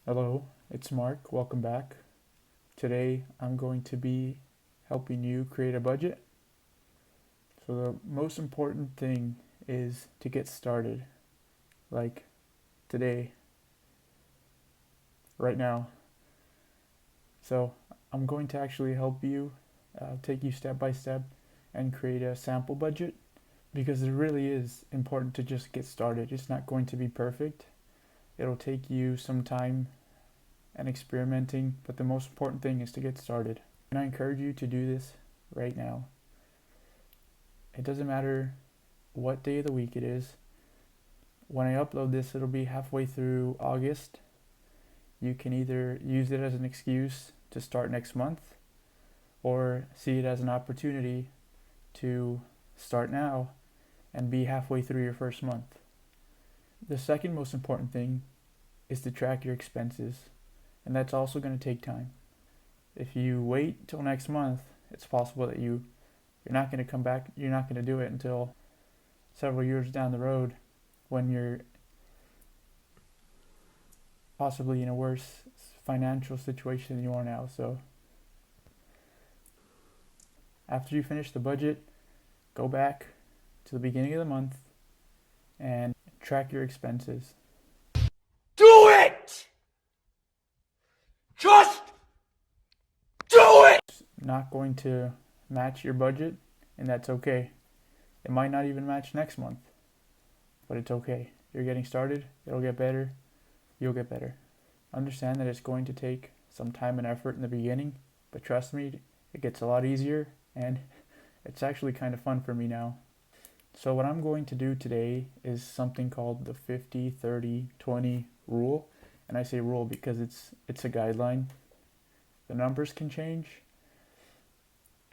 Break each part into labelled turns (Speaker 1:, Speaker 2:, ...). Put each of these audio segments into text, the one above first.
Speaker 1: Hello, it's Mark. Welcome back. Today I'm going to be helping you create a budget. So, the most important thing is to get started, like today, right now. So, I'm going to actually help you, take you step by step, and create a sample budget because it really is important to just get started. It's not going to be perfect, it'll take you some time and experimenting, but the most important thing is to get started. And I encourage you to do this right now. It doesn't matter what day of the week it is. When I upload this, it'll be halfway through August. You can either use it as an excuse to start next month or see it as an opportunity to start now and be halfway through your first month. The second most important thing is to track your expenses, and that's also going to take time. If you wait till next month, it's possible that you're not going to come back, you're not going to do it until several years down the road when you're possibly in a worse financial situation than you are now. So after you finish the budget, go back to the beginning of the month and track your expenses.
Speaker 2: Do it! Just do it!
Speaker 1: It's not going to match your budget, and that's okay. It might not even match next month, but it's okay. You're getting started, it'll get better, you'll get better. Understand that it's going to take some time and effort in the beginning, but trust me, it gets a lot easier, and it's actually kind of fun for me now. So what I'm going to do today is something called the 50-30-20 rule. And I say rule because it's a guideline. The numbers can change,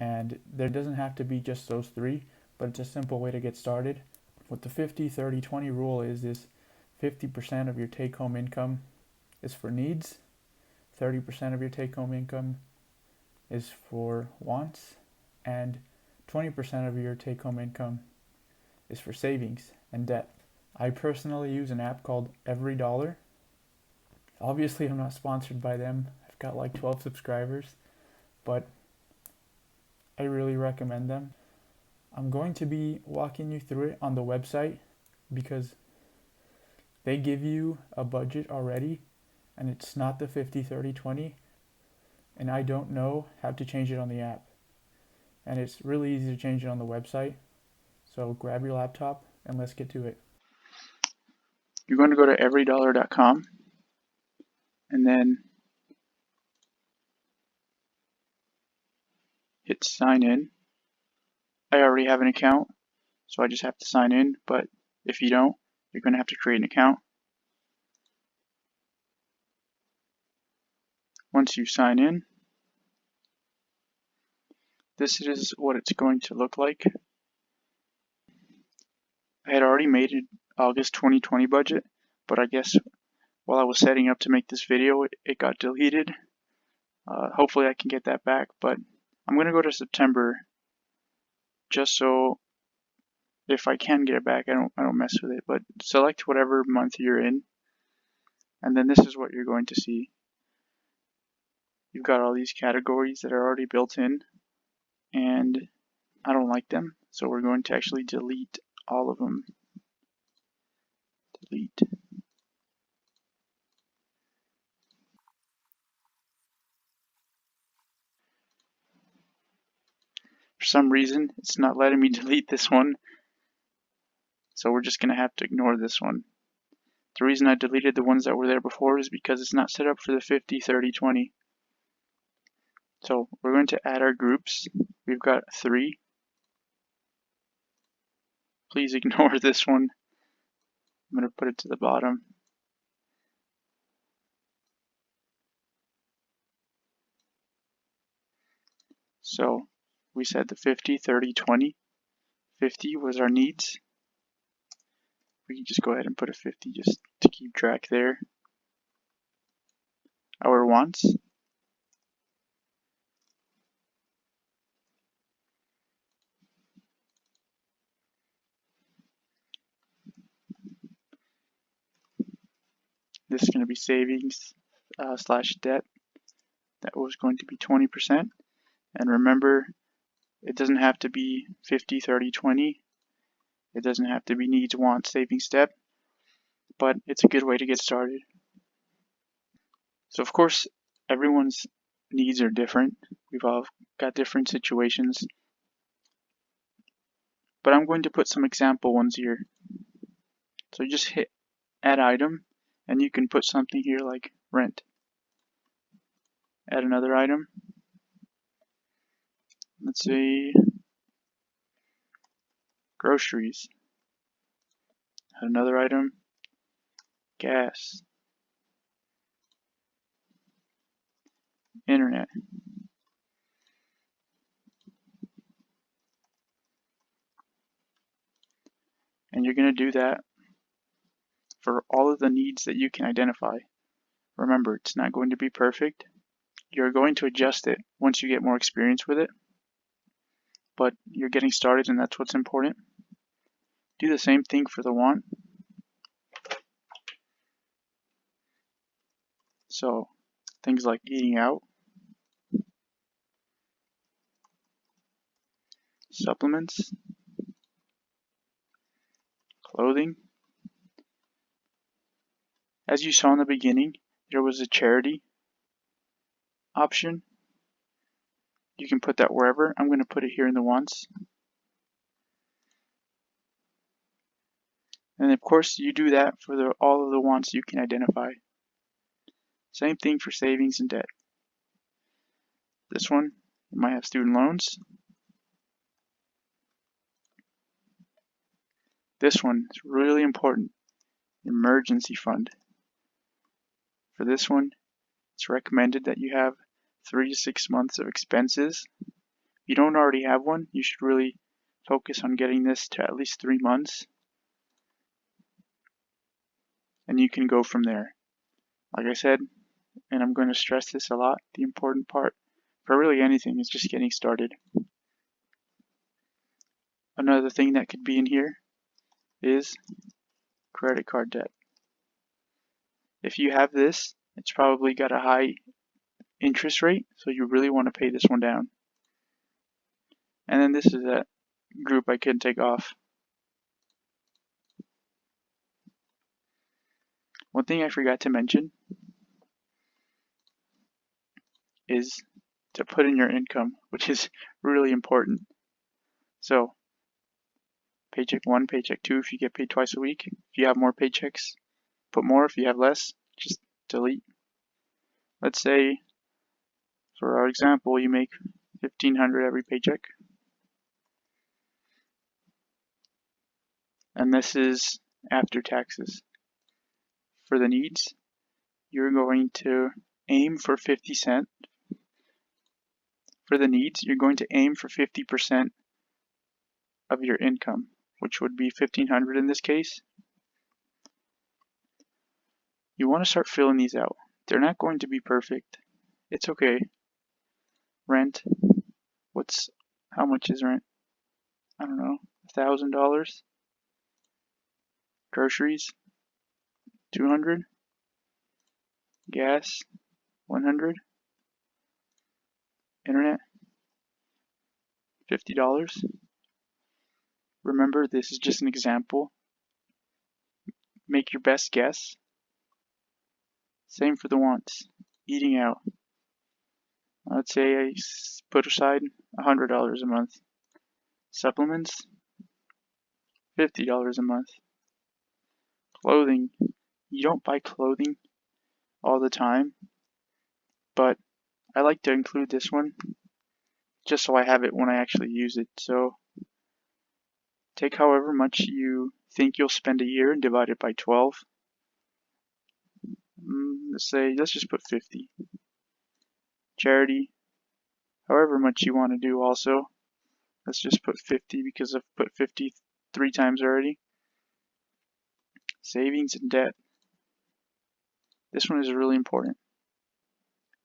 Speaker 1: and there doesn't have to be just those three, but it's a simple way to get started. What the 50-30-20 rule is 50% of your take-home income is for needs, 30% of your take-home income is for wants, and 20% of your take-home income is for savings and debt. I personally use an app called EveryDollar. Obviously, I'm not sponsored by them. I've got like 12 subscribers, but I really recommend them. I'm going to be walking you through it on the website because they give you a budget already, and it's not the 50-30-20, and I don't know how to change it on the app. And it's really easy to change it on the website. So grab your laptop and let's get to it. You're going to go to everydollar.com and then hit sign in. I already have an account, so I just have to sign in, but if you don't, you're going to have to create an account. Once you sign in, this is what it's going to look like. I had already made an August 2020 budget, but I guess while I was setting up to make this video, it got deleted. Hopefully I can get that back, but I'm going to go to September just so if I can get it back, I don't mess with it, but select whatever month you're in, and then this is what you're going to see. You've got all these categories that are already built in, and I don't like them, so we're going to actually delete all of them. Delete. For some reason, it's not letting me delete this one, so we're just going to have to ignore this one. The reason I deleted the ones that were there before is because it's not set up for the 50-30-20. So we're going to add our groups. We've got 3. Please ignore this one. I'm going to put it to the bottom. So we said the 50-30-20. 50 was our needs. We can just go ahead and put a 50 just to keep track there. Our wants. This is going to be savings. slash debt. That was going to be 20%. And remember, it doesn't have to be 50, 30, 20. It doesn't have to be needs, wants, savings, debt, but it's a good way to get started. So of course, everyone's needs are different. We've all got different situations. But I'm going to put some example ones here. So just hit add item, and you can put something here like rent. Add another item. Let's say groceries. Add another item, gas, internet. And you're going to do that for all of the needs that you can identify. Remember, it's not going to be perfect. You're going to adjust it once you get more experience with it, but you're getting started, and that's what's important. Do the same thing for the want. So things like eating out, supplements, clothing. As you saw in the beginning, there was a charity option. You can put that wherever. I'm going to put it here in the wants. And of course, you do that for all of the wants you can identify. Same thing for savings and debt. This one, you might have student loans. This one is really important, emergency fund. For this one, it's recommended that you have 3 to 6 months of expenses. If you don't already have one, you should really focus on getting this to at least 3 months. And you can go from there. Like I said, and I'm going to stress this a lot, the important part for really anything is just getting started. Another thing that could be in here is credit card debt. If you have this, it's probably got a high interest rate, so you really want to pay this one down. And then this is that group I couldn't take off. One thing I forgot to mention is to put in your income, which is really important. So paycheck 1, paycheck 2 if you get paid twice a week. If you have more paychecks, put more. If you have less, just delete. Let's say, for our example, you make $1,500 every paycheck. And this is after taxes. For the needs, you're going to aim for 50 cents. For the needs, you're going to aim for 50% of your income, which would be $1,500 in this case. You want to start filling these out. They're not going to be perfect. It's okay. Rent. How much is rent? I don't know, $1,000. Groceries, $200. Gas, $100. Internet, $50. Remember, this is just an example. Make your best guess. Same for the wants. Eating out. Let's say I put aside $100 a month. Supplements, $50 a month. Clothing. You don't buy clothing all the time, but I like to include this one just so I have it when I actually use it. So take however much you think you'll spend a year and divide it by 12. Let's just put 50. Charity, however much you want to do also. Let's just put 50 because I've put 50 3 times already. Savings and debt. This one is really important.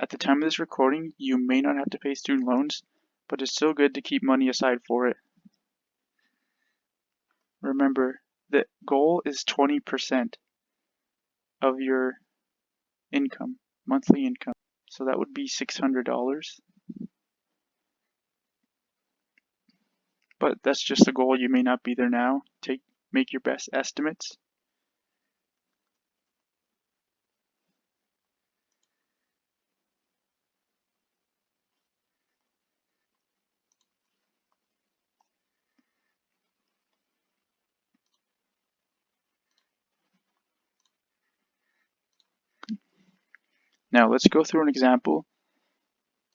Speaker 1: At the time of this recording, you may not have to pay student loans, but it's still good to keep money aside for it. Remember, the goal is 20% of your income. monthly income. So that would be $600. But that's just a goal. You may not be there now. Make your best estimates. Now let's go through an example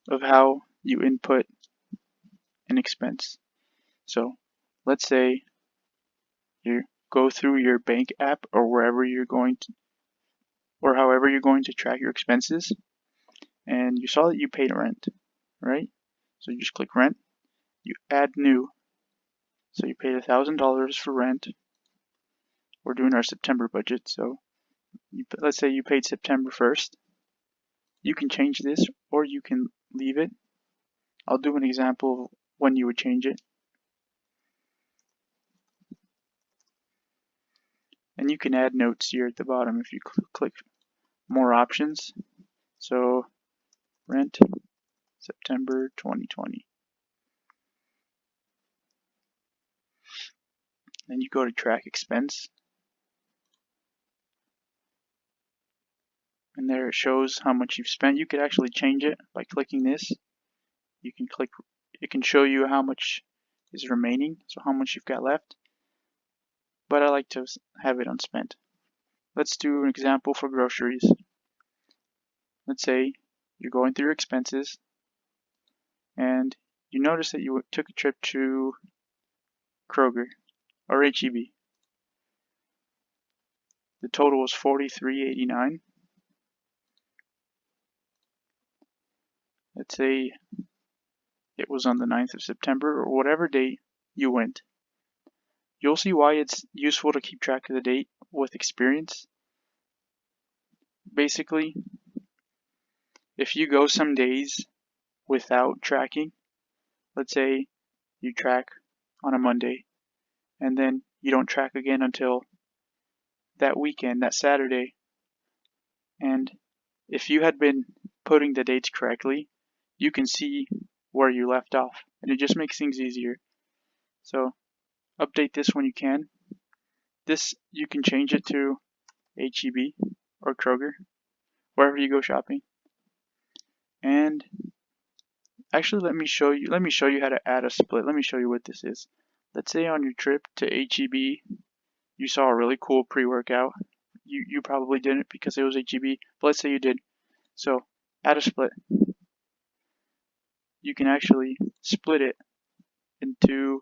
Speaker 1: of how you input an expense. So let's say you go through your bank app or wherever you're going to, or however you're going to track your expenses, and you saw that you paid rent, right? So you just click rent, you add new. So you paid $1,000 for rent. We're doing our September budget, so let's say you paid September 1st. You can change this or you can leave it. I'll do an example of when you would change it. And you can add notes here at the bottom if you click more options. So rent September 2020. Then you go to track expense. And there it shows how much you've spent. You could actually change it by clicking this. You can click, it can show you how much is remaining, so how much you've got left. But I like to have it unspent. Let's do an example for groceries. Let's say you're going through your expenses and you notice that you took a trip to Kroger or H-E-B. The total was $43.89. Let's say it was on the 9th of September or whatever date you went. You'll see why it's useful to keep track of the date with experience. Basically, if you go some days without tracking, let's say you track on a Monday and then you don't track again until that weekend, that Saturday, and if you had been putting the dates correctly, you can see where you left off, and it just makes things easier. So update this when you can. This, you can change it to H-E-B or Kroger, wherever you go shopping. And actually, let me show you how to add a split. Let me show you what this is. Let's say on your trip to H-E-B, you saw a really cool pre-workout. You probably didn't because it was H-E-B, but let's say you did. So add a split. You can actually split it into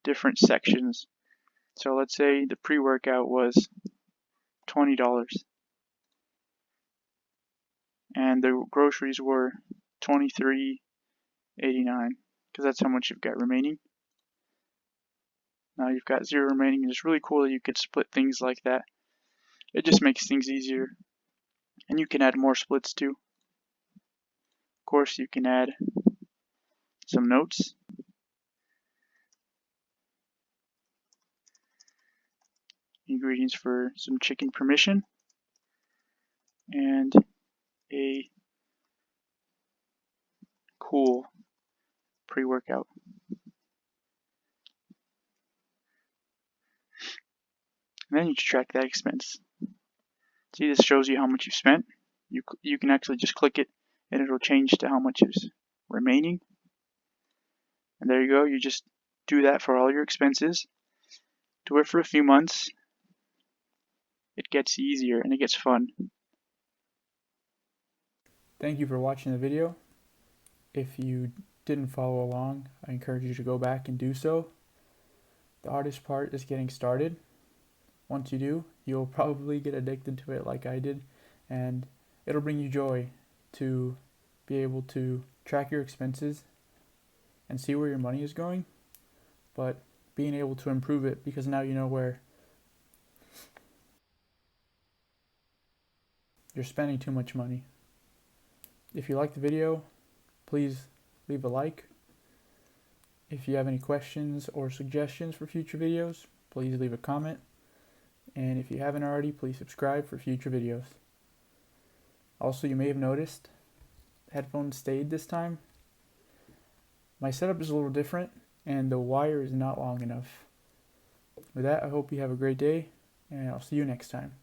Speaker 1: different sections. So let's say the pre-workout was $20 and the groceries were $23.89 because that's how much you've got remaining. Now you've got zero remaining, and it's really cool that you could split things like that. It just makes things easier, and you can add more splits too. Of course, you can add some notes. Ingredients for some chicken parmesan and a cool pre-workout. And then you track that expense. See, this shows you how much you've spent. You can actually just click it and it'll change to how much is remaining. And there you go. You just do that for all your expenses. Do it for a few months. It gets easier and it gets fun. Thank you for watching the video. If you didn't follow along, I encourage you to go back and do so. The hardest part is getting started. Once you do, you'll probably get addicted to it like I did, and it'll bring you joy to be able to track your expenses and see where your money is going, but being able to improve it because now you know where you're spending too much money. If you like the video, please leave a like. If you have any questions or suggestions for future videos, please leave a comment. And if you haven't already, please subscribe for future videos. Also, you may have noticed headphones stayed this time. My setup is a little different and the wire is not long enough. With that, I hope you have a great day and I'll see you next time.